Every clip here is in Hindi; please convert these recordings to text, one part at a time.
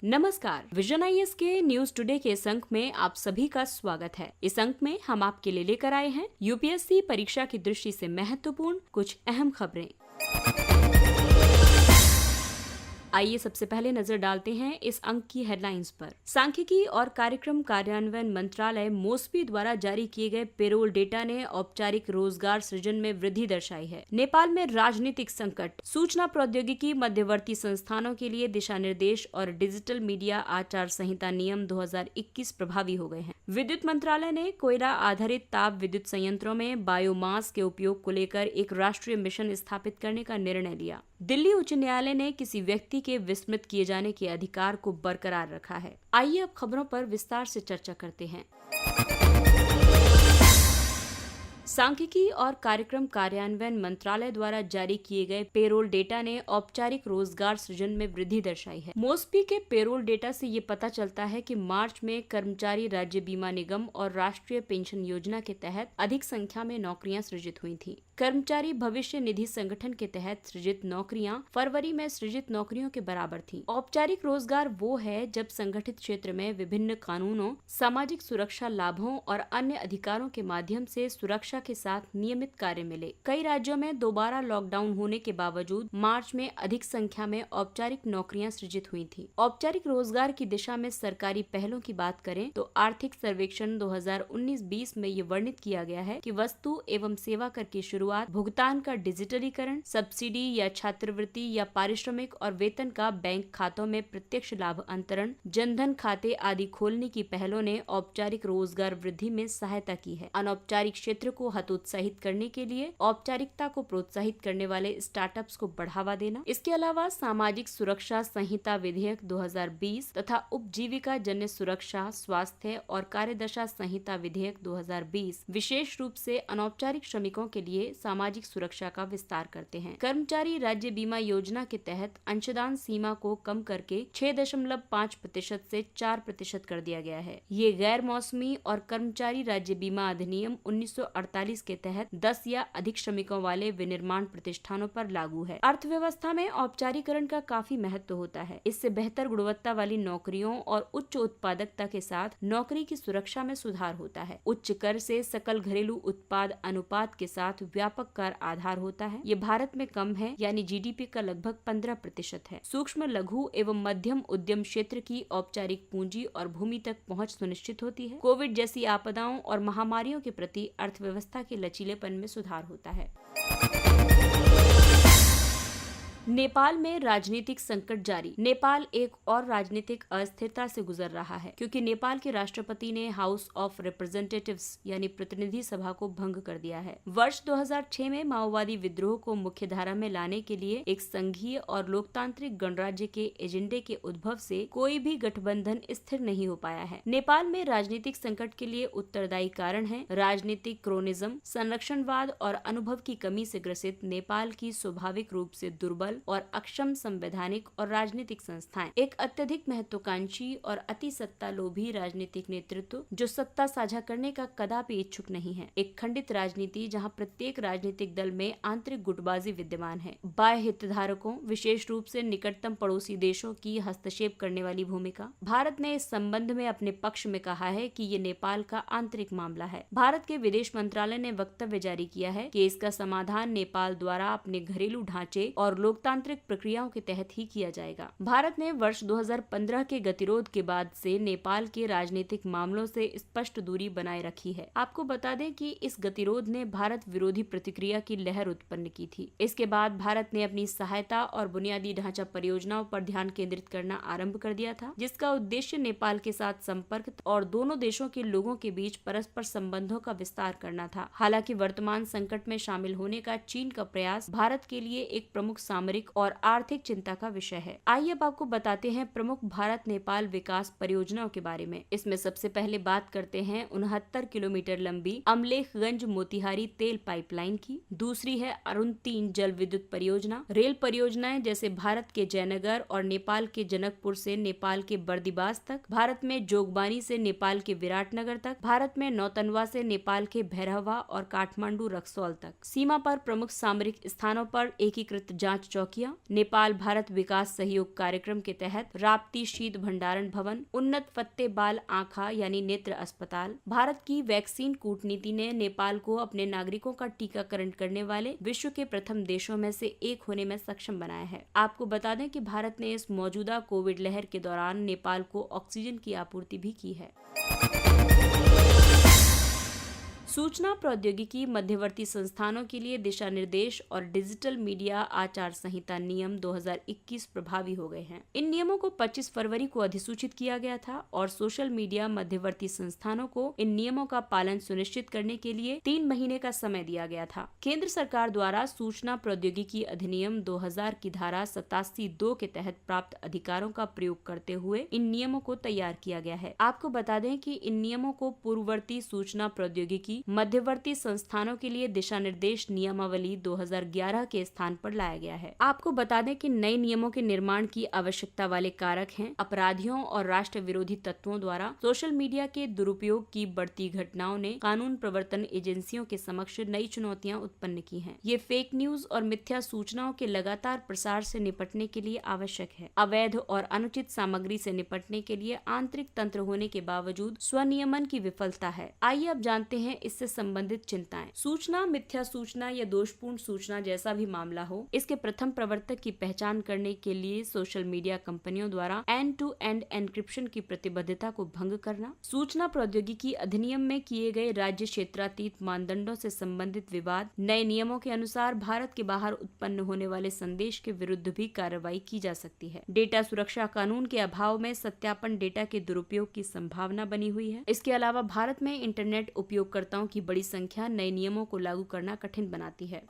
नमस्कार, विजन आईएएस के न्यूज टुडे के इस अंक में आप सभी का स्वागत है। इस अंक में हम आपके लिए लेकर आए हैं यूपीएससी परीक्षा की दृष्टि से महत्वपूर्ण कुछ अहम खबरें। आइए सबसे पहले नजर डालते हैं इस अंक की हेडलाइंस पर। सांख्यिकी और कार्यक्रम कार्यान्वयन मंत्रालय मोस्पी द्वारा जारी किए गए पेरोल डेटा ने औपचारिक रोजगार सृजन में वृद्धि दर्शाई है। नेपाल में राजनीतिक संकट, सूचना प्रौद्योगिकी मध्यवर्ती संस्थानों के लिए दिशा निर्देश और डिजिटल मीडिया आचार संहिता नियम 2021 प्रभावी हो गए हैं। विद्युत मंत्रालय ने कोयला आधारित ताप विद्युत संयंत्रों में बायोमास के उपयोग को लेकर एक राष्ट्रीय मिशन स्थापित करने का निर्णय लिया। दिल्ली उच्च न्यायालय ने किसी व्यक्ति के विस्मृत किए जाने के अधिकार को बरकरार रखा है। आइए अब खबरों पर विस्तार से चर्चा करते हैं। सांख्यिकी और कार्यक्रम कार्यान्वयन मंत्रालय द्वारा जारी किए गए पेरोल डेटा ने औपचारिक रोजगार सृजन में वृद्धि दर्शाई है। मोस्पी के पेरोल डेटा से ये पता चलता है कि मार्च में कर्मचारी राज्य बीमा निगम और राष्ट्रीय पेंशन योजना के तहत अधिक संख्या में नौकरियां सृजित हुई थीं। कर्मचारी भविष्य निधि संगठन के तहत सृजित नौकरियां फरवरी में सृजित नौकरियों के बराबर थीं। औपचारिक रोजगार वो है जब संगठित क्षेत्र में विभिन्न कानूनों, सामाजिक सुरक्षा लाभों और अन्य अधिकारों के माध्यम से सुरक्षा के साथ नियमित कार्य मिले। कई राज्यों में दोबारा लॉकडाउन होने के बावजूद मार्च में अधिक संख्या में औपचारिक नौकरियां सृजित हुई थी। औपचारिक रोजगार की दिशा में सरकारी पहलों की बात करें तो आर्थिक सर्वेक्षण 2019-20 में ये वर्णित किया गया है कि वस्तु एवं सेवा कर की शुरुआत, भुगतान का डिजिटलीकरण, सब्सिडी या छात्रवृत्ति या पारिश्रमिक और वेतन का बैंक खातों में प्रत्यक्ष लाभ अंतरण, जनधन खाते आदि खोलने की पहलों ने औपचारिक रोजगार वृद्धि में सहायता की है। अनौपचारिक क्षेत्र को हतोत्साहित करने के लिए औपचारिकता को प्रोत्साहित करने वाले स्टार्टअप्स को बढ़ावा देना। इसके अलावा सामाजिक सुरक्षा संहिता विधेयक 2020 तथा उपजीविका जन्य सुरक्षा, स्वास्थ्य और कार्यदशा संहिता विधेयक 2020 विशेष रूप से अनौपचारिक श्रमिकों के लिए सामाजिक सुरक्षा का विस्तार करते हैं। कर्मचारी राज्य बीमा योजना के तहत अंशदान सीमा को कम करके 6.5% से 4% कर दिया गया है। ये गैर मौसमी और कर्मचारी राज्य बीमा अधिनियम 1948 के तहत 10 या अधिक श्रमिकों वाले विनिर्माण प्रतिष्ठानों पर लागू है। अर्थव्यवस्था में औपचारीकरण का काफी महत्व होता है। इससे बेहतर गुणवत्ता वाली नौकरियों और उच्च उत्पादकता के साथ नौकरी की सुरक्षा में सुधार होता है। उच्च कर से सकल घरेलू उत्पाद अनुपात के साथ व्यापक कर आधार होता है। ये भारत में कम है, यानी जीडीपी का लगभग 15% है। सूक्ष्म, लघु एवं मध्यम उद्यम क्षेत्र की औपचारिक पूंजी और भूमि तक पहुंच सुनिश्चित होती है। कोविड जैसी आपदाओं और महामारियों के प्रति अर्थव्यवस्था के लचीलेपन में सुधार होता है। नेपाल में राजनीतिक संकट जारी। नेपाल एक और राजनीतिक अस्थिरता से गुजर रहा है क्योंकि नेपाल के राष्ट्रपति ने हाउस ऑफ रिप्रेजेंटेटिव्स यानी प्रतिनिधि सभा को भंग कर दिया है। वर्ष 2006 में माओवादी विद्रोह को मुख्य धारा में लाने के लिए एक संघीय और लोकतांत्रिक गणराज्य के एजेंडे के उद्भव से कोई भी गठबंधन स्थिर नहीं हो पाया है। नेपाल में राजनीतिक संकट के लिए उत्तरदायी कारण है राजनीतिक क्रोनिज्म, संरक्षणवाद और अनुभव की कमी से ग्रसित नेपाल की स्वाभाविक रूप से दुर्बल और अक्षम संवैधानिक और राजनीतिक संस्थाएं, एक अत्यधिक महत्वाकांक्षी और अति सत्ता लोभी राजनीतिक नेतृत्व जो सत्ता साझा करने का कदापि इच्छुक नहीं है, एक खंडित राजनीति जहां प्रत्येक राजनीतिक दल में आंतरिक गुटबाजी विद्यमान है, बाह्य हितधारकों विशेष रूप से निकटतम पड़ोसी देशों की हस्तक्षेप करने वाली भूमिका। भारत ने इस संबंध में अपने पक्ष में कहा है कि ये नेपाल का आंतरिक मामला है। भारत के विदेश मंत्रालय ने वक्तव्य जारी किया है कि इसका समाधान नेपाल द्वारा अपने घरेलू ढांचे और लोकतांत्रिक प्रक्रियाओं के तहत ही किया जाएगा। भारत ने वर्ष 2015 के गतिरोध के बाद से नेपाल के राजनीतिक मामलों से स्पष्ट दूरी बनाए रखी है। आपको बता दें कि इस गतिरोध ने भारत विरोधी प्रतिक्रिया की लहर उत्पन्न की थी। इसके बाद भारत ने अपनी सहायता और बुनियादी ढांचा परियोजनाओं पर ध्यान केंद्रित करना आरंभ कर दिया था, जिसका उद्देश्य नेपाल के साथ संपर्क और दोनों देशों के लोगों के बीच परस्पर संबंधों का विस्तार करना था। हालांकि वर्तमान संकट में शामिल होने का चीन का प्रयास भारत के लिए एक प्रमुख सामरिक और आर्थिक चिंता का विषय है। आइए अब आपको बताते हैं प्रमुख भारत नेपाल विकास परियोजनाओं के बारे में। इसमें सबसे पहले बात करते हैं 69 किलोमीटर लंबी अमलेखगंज मोतिहारी तेल पाइपलाइन की। दूसरी है अरुण 3 जल विद्युत परियोजना। रेल परियोजनाएं जैसे भारत के जयनगर और नेपाल के जनकपुर से नेपाल के बर्दिवास तक, भारत में जोगबानी से नेपाल के विराटनगर तक, भारत में नौतनवा से नेपाल के भैरहवा और काठमांडू रक्सौल तक। सीमा पर प्रमुख सामरिक स्थानों पर एकीकृत जांच चौकियां, नेपाल भारत विकास सहयोग कार्यक्रम के तहत राप्ती शीत भंडारण भवन, उन्नत फत्ते बाल आँखा यानी नेत्र अस्पताल। भारत की वैक्सीन कूटनीति ने नेपाल को अपने नागरिकों का टीकाकरण करने वाले विश्व के प्रथम देशों में से एक होने में सक्षम बनाया है। आपको बता दें कि भारत ने इस मौजूदा कोविड लहर के दौरान नेपाल को ऑक्सीजन की आपूर्ति भी की है। सूचना प्रौद्योगिकी मध्यवर्ती संस्थानों के लिए दिशा निर्देश और डिजिटल मीडिया आचार संहिता नियम 2021 प्रभावी हो गए हैं। इन नियमों को 25 फरवरी को अधिसूचित किया गया था और सोशल मीडिया मध्यवर्ती संस्थानों को इन नियमों का पालन सुनिश्चित करने के लिए 3 महीने का समय दिया गया था। केंद्र सरकार द्वारा सूचना प्रौद्योगिकी अधिनियम 2000 की धारा 87(2) के तहत प्राप्त अधिकारों का प्रयोग करते हुए इन नियमों को तैयार किया गया है। आपको बता दें कि इन नियमों को पूर्ववर्ती सूचना प्रौद्योगिकी मध्यवर्ती संस्थानों के लिए दिशा निर्देश नियमावली 2011 के स्थान पर लाया गया है। आपको बता दें कि नए नियमों के निर्माण की आवश्यकता वाले कारक हैं अपराधियों और राष्ट्र विरोधी तत्वों द्वारा सोशल मीडिया के दुरुपयोग की बढ़ती घटनाओं ने कानून प्रवर्तन एजेंसियों के समक्ष नई चुनौतियां उत्पन्न की हैं। ये फेक न्यूज और मिथ्या सूचनाओं के लगातार प्रसार से निपटने के लिए आवश्यक है। अवैध और अनुचित सामग्री से निपटने के लिए आंतरिक तंत्र होने के बावजूद स्वनियमन की विफलता है। आइए अब जानते हैं इससे संबंधित चिंताएं। सूचना, मिथ्या सूचना या दोषपूर्ण सूचना जैसा भी मामला हो, इसके प्रथम प्रवर्तक की पहचान करने के लिए सोशल मीडिया कंपनियों द्वारा एंड टू एंड एन्क्रिप्शन की प्रतिबद्धता को भंग करना, सूचना प्रौद्योगिकी अधिनियम में किए गए राज्य क्षेत्रातीत मानदंडों से संबंधित विवाद, नए नियमों के अनुसार भारत के बाहर उत्पन्न होने वाले संदेश के विरुद्ध भी कार्रवाई की जा सकती है। डेटा सुरक्षा कानून के अभाव में सत्यापन डेटा के दुरुपयोग की संभावना बनी हुई है। इसके अलावा भारत में इंटरनेट उपयोगकर्ताओं की बड़ी संख्या नए नियमों को लागू करना कठिन बनाती है।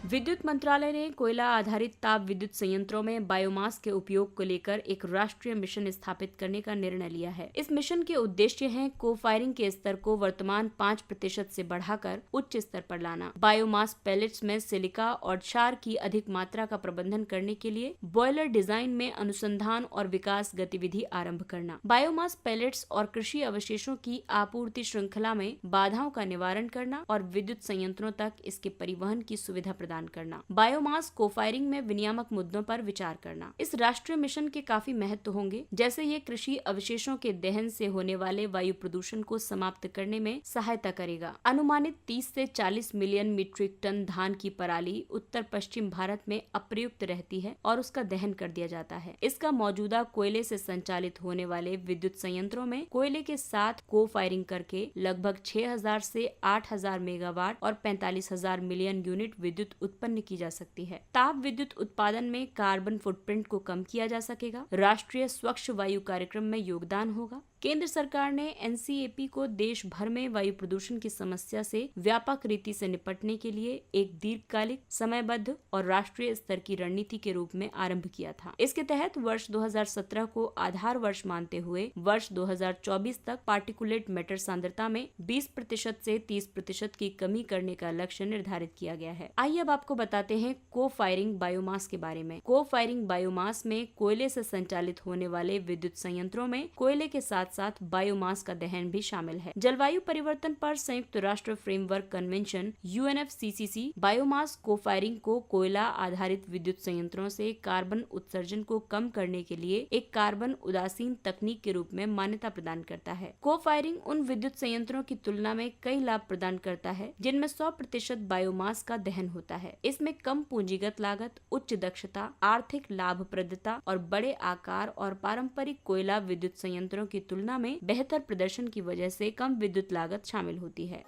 विद्युत मंत्रालय ने कोयला आधारित ताप विद्युत संयंत्रों में बायोमास के उपयोग को लेकर एक राष्ट्रीय मिशन स्थापित करने का निर्णय लिया है। इस मिशन के उद्देश्य है को फायरिंग के स्तर को वर्तमान 5% से बढ़ाकर उच्च स्तर पर लाना, बायोमास पैलेट्स में सिलिका और क्षार की अधिक मात्रा का प्रबंधन करने के लिए बॉयलर डिजाइन में अनुसंधान और विकास गतिविधि आरंभ करना, बायोमास पैलेट्स और कृषि अवशेषों की आपूर्ति श्रृंखला में बाधाओं का निवारण करना और विद्युत संयंत्रों तक इसके परिवहन की सुविधा प्रदान करना, बायोमास को फायरिंग में विनियामक मुद्दों पर विचार करना। इस राष्ट्रीय मिशन के काफी महत्व होंगे, जैसे ये कृषि अवशेषों के दहन से होने वाले वायु प्रदूषण को समाप्त करने में सहायता करेगा। अनुमानित 30 से 40 मिलियन मीट्रिक टन धान की पराली उत्तर पश्चिम भारत में अप्रयुक्त रहती है और उसका दहन कर दिया जाता है। इसका मौजूदा कोयले से संचालित होने वाले विद्युत संयंत्रों में कोयले के साथ को फायरिंग करके लगभग 6000 से 8000 मेगावाट और 45,000 मिलियन यूनिट विद्युत उत्पन्न की जा सकती है। ताप विद्युत उत्पादन में कार्बन फुटप्रिंट को कम किया जा सकेगा। राष्ट्रीय स्वच्छ वायु कार्यक्रम में योगदान होगा। केंद्र सरकार ने NCAP को देश भर में वायु प्रदूषण की समस्या से व्यापक रीति से निपटने के लिए एक दीर्घकालिक, समयबद्ध और राष्ट्रीय स्तर की रणनीति के रूप में आरंभ किया था। इसके तहत वर्ष 2017 को आधार वर्ष मानते हुए वर्ष 2024 तक पार्टिकुलेट मैटर सांद्रता में 20% से 30% की कमी करने का लक्ष्य निर्धारित किया गया है। आइए अब आपको बताते हैं को फायरिंग बायोमास के बारे में। को फायरिंग बायोमास में कोयले से संचालित होने वाले विद्युत संयंत्रों में कोयले के साथ साथ बायोमास का दहन भी शामिल है। जलवायु परिवर्तन पर संयुक्त राष्ट्र फ्रेमवर्क कन्वेंशन UNFCCC बायोमास को फायरिंग को कोयला आधारित विद्युत संयंत्रों से कार्बन उत्सर्जन को कम करने के लिए एक कार्बन उदासीन तकनीक के रूप में मान्यता प्रदान करता है। को फायरिंग उन विद्युत संयंत्रों की तुलना में कई लाभ प्रदान करता है जिनमें 100% बायोमास का दहन होता है। इसमें कम पूंजीगत लागत, उच्च दक्षता, आर्थिक लाभप्रदता और बड़े आकार और पारंपरिक कोयला विद्युत संयंत्रों की तुलना में बेहतर प्रदर्शन की वजह से कम विद्युत लागत शामिल होती है।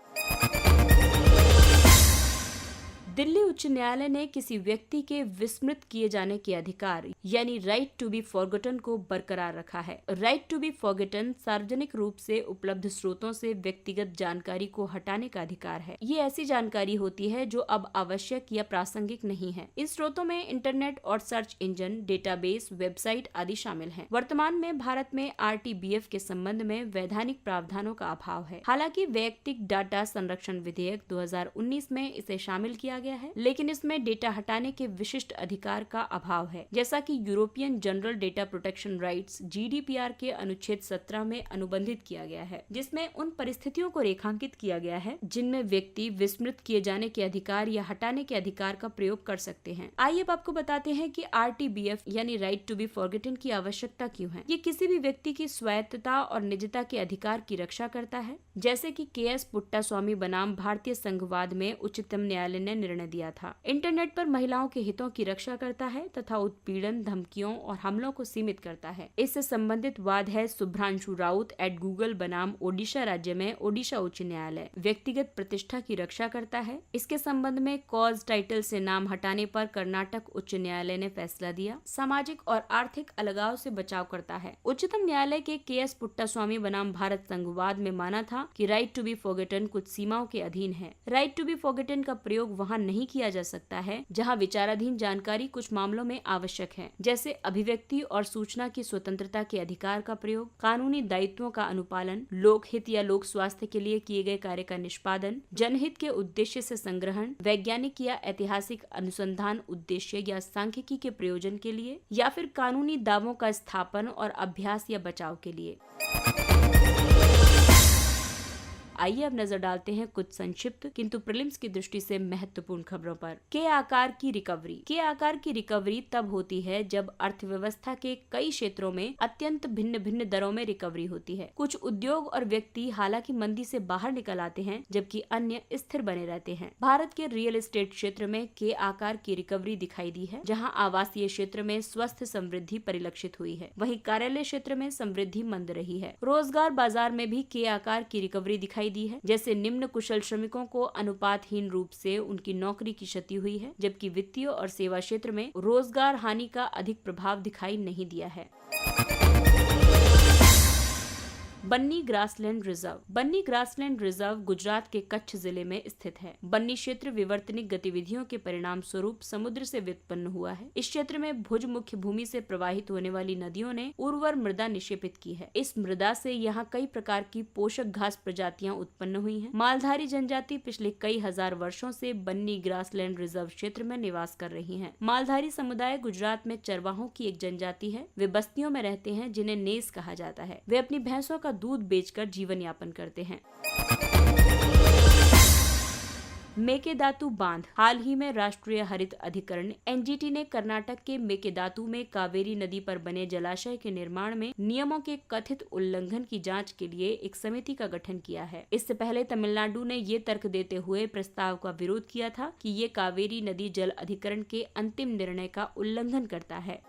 दिल्ली उच्च न्यायालय ने किसी व्यक्ति के विस्मृत किए जाने के अधिकार यानी राइट टू बी फॉरगॉटन को बरकरार रखा है। राइट टू बी फॉरगॉटन सार्वजनिक रूप से उपलब्ध स्रोतों से व्यक्तिगत जानकारी को हटाने का अधिकार है। ये ऐसी जानकारी होती है जो अब आवश्यक या प्रासंगिक नहीं है। इन स्रोतों में इंटरनेट और सर्च इंजन, डेटाबेस, वेबसाइट आदि शामिल हैं। वर्तमान में भारत में RTBF के संबंध में वैधानिक प्रावधानों का अभाव है। हालांकि वैयक्तिक डाटा संरक्षण विधेयक 2019 में इसे शामिल किया गया गया है, लेकिन इसमें डेटा हटाने के विशिष्ट अधिकार का अभाव है, जैसा कि European general data protection rights GDPR के अनुच्छेद 17 में अनुबंधित किया गया है, जिसमें उन परिस्थितियों को रेखांकित किया गया है जिनमें व्यक्ति विस्मृत किए जाने के अधिकार या हटाने के अधिकार का प्रयोग कर सकते हैं। आइए अब आपको बताते हैं कि RTBF यानी राइट टू बी फॉरगेटन की आवश्यकता क्यों है। ये किसी भी व्यक्ति की स्वायत्तता और निजता के अधिकार की रक्षा करता है, जैसे कि KS पुट्टास्वामी बनाम भारतीय संघवाद में उच्चतम न्यायालय ने निर्णय दिया था। इंटरनेट पर महिलाओं के हितों की रक्षा करता है तथा उत्पीड़न, धमकियों और हमलों को सीमित करता है। इससे संबंधित वाद है सुभ्रांशु राउत एट गूगल बनाम ओडिशा राज्य में ओडिशा उच्च न्यायालय व्यक्तिगत प्रतिष्ठा की रक्षा करता है। इसके संबंध में कॉज टाइटल से नाम हटाने पर कर्नाटक उच्च न्यायालय ने फैसला दिया। सामाजिक और आर्थिक अलगाव से बचाव करता है। उच्चतम न्यायालय के KS पुट्टास्वामी बनाम भारत संघवाद में माना था कि राइट टू बी फॉरगेटन कुछ सीमाओं के अधीन है। राइट टू बी फॉरगेटन का प्रयोग वहां नहीं किया जा सकता है जहां विचाराधीन जानकारी कुछ मामलों में आवश्यक है, जैसे अभिव्यक्ति और सूचना की स्वतंत्रता के अधिकार का प्रयोग, कानूनी दायित्वों का अनुपालन, लोकहित या लोक स्वास्थ्य के लिए किए गए कार्य का निष्पादन, जनहित के उद्देश्य से संग्रहण, वैज्ञानिक या ऐतिहासिक अनुसंधान उद्देश्य या सांख्यिकी के प्रयोजन के लिए, या फिर कानूनी दावों का स्थापन और अभ्यास या बचाव के लिए। आइए अब नजर डालते हैं कुछ संक्षिप्त किंतु प्रीलिम्स की दृष्टि से महत्वपूर्ण खबरों पर। के आकार की रिकवरी। के आकार की रिकवरी तब होती है जब अर्थव्यवस्था के कई क्षेत्रों में अत्यंत भिन्न भिन्न दरों में रिकवरी होती है। कुछ उद्योग और व्यक्ति हालांकि मंदी से बाहर निकल आते हैं, जबकि अन्य स्थिर बने रहते हैं। भारत के रियल एस्टेट क्षेत्र में के आकार की रिकवरी दिखाई दी है, जहाँ आवासीय क्षेत्र में स्वस्थ समृद्धि परिलक्षित हुई है, वहीं कार्यालय क्षेत्र में समृद्धि मंद रही है। रोजगार बाजार में भी के आकार की रिकवरी दिखाई दी है, जैसे निम्न कुशल श्रमिकों को अनुपातहीन रूप से उनकी नौकरी की क्षति हुई है, जबकि वित्तीय और सेवा क्षेत्र में रोजगार हानि का अधिक प्रभाव दिखाई नहीं दिया है। बन्नी ग्रासलैंड रिजर्व। बन्नी ग्रासलैंड रिजर्व गुजरात के कच्छ जिले में स्थित है। बन्नी क्षेत्र विवर्तनिक गतिविधियों के परिणाम स्वरूप समुद्र से व्युत्पन्न हुआ है। इस क्षेत्र में भुज मुख्य भूमि से प्रवाहित होने वाली नदियों ने उर्वर मृदा निक्षेपित की है। इस मृदा से यहाँ कई प्रकार की पोषक घास प्रजातियां उत्पन्न हुई हैं। मालधारी जनजाति पिछले कई हजार वर्षों से बन्नी ग्रासलैंड रिजर्व क्षेत्र में निवास कर रही है। मालधारी समुदाय गुजरात में चरवाहों की एक जनजाति है। वे बस्तियों में रहते हैं जिन्हें नेस कहा जाता है। वे अपनी भैंसों का दूध बेचकर जीवन यापन करते हैं। मेकेदातु बांध। हाल ही में राष्ट्रीय हरित अधिकरण NGT ने कर्नाटक के मेकेदातु में कावेरी नदी पर बने जलाशय के निर्माण में नियमों के कथित उल्लंघन की जांच के लिए एक समिति का गठन किया है। इससे पहले तमिलनाडु ने ये तर्क देते हुए प्रस्ताव का विरोध किया था कि ये कावेरी नदी जल अधिकरण के अंतिम निर्णय का उल्लंघन करता है।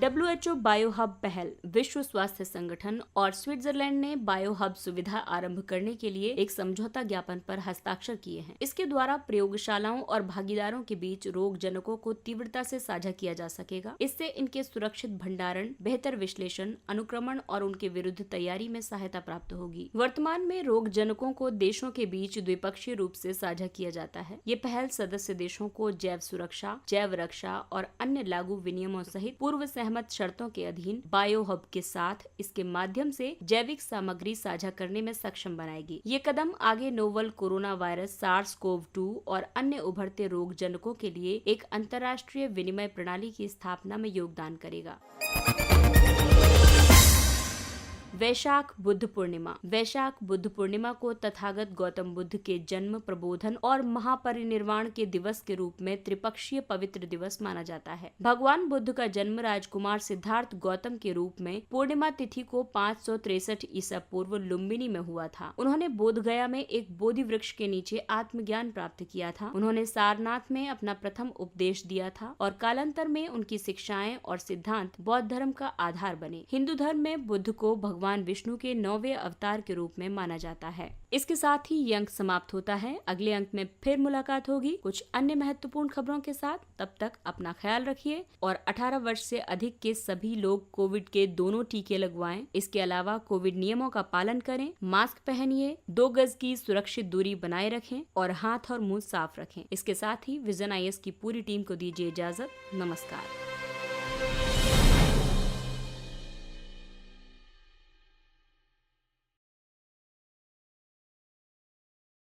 WHO बायो हब पहल। विश्व स्वास्थ्य संगठन और स्विट्जरलैंड ने बायो हब सुविधा आरंभ करने के लिए एक समझौता ज्ञापन पर हस्ताक्षर किए हैं। इसके द्वारा प्रयोगशालाओं और भागीदारों के बीच रोग जनकों को तीव्रता से साझा किया जा सकेगा। इससे इनके सुरक्षित भंडारण, बेहतर विश्लेषण, अनुक्रमण और उनके विरुद्ध तैयारी में सहायता प्राप्त होगी। वर्तमान में रोग जनकों को देशों के बीच द्विपक्षीय रूप से साझा किया जाता है। ये पहल सदस्य देशों को जैव सुरक्षा, जैव रक्षा और अन्य लागू विनियमों सहित पूर्व सहमत शर्तों के अधीन बायो हब के साथ इसके माध्यम से जैविक सामग्री साझा करने में सक्षम बनाएगी। ये कदम आगे नोवल कोरोना वायरस SARS-CoV-2 और अन्य उभरते रोग जनकों के लिए एक अंतर्राष्ट्रीय विनिमय प्रणाली की स्थापना में योगदान करेगा। वैशाख बुद्ध पूर्णिमा। वैशाख बुद्ध पूर्णिमा को तथागत गौतम बुद्ध के जन्म, प्रबोधन और महापरिनिर्वाण के दिवस के रूप में त्रिपक्षीय पवित्र दिवस माना जाता है। भगवान बुद्ध का जन्म राजकुमार सिद्धार्थ गौतम के रूप में पूर्णिमा तिथि को 563 ईसा पूर्व लुम्बिनी में हुआ था। उन्होंने बोधगया में एक बोधि वृक्ष के नीचे आत्मज्ञान प्राप्त किया था। उन्होंने सारनाथ में अपना प्रथम उपदेश दिया था और कालांतर में उनकी शिक्षाएं और सिद्धांत बौद्ध धर्म का आधार बने। हिंदू धर्म में बुद्ध को भगवान विष्णु के 9वें अवतार के रूप में माना जाता है। इसके साथ ही ये अंक समाप्त होता है। अगले अंक में फिर मुलाकात होगी कुछ अन्य महत्वपूर्ण खबरों के साथ। तब तक अपना ख्याल रखिए और 18 वर्ष से अधिक के सभी लोग कोविड के दोनों टीके लगवाएं। इसके अलावा कोविड नियमों का पालन करें, मास्क पहनिए, 2 गज की सुरक्षित दूरी बनाए रखें और हाथ और मुंह साफ रखें। इसके साथ ही विजन IAS की पूरी टीम को दीजिए इजाजत। नमस्कार।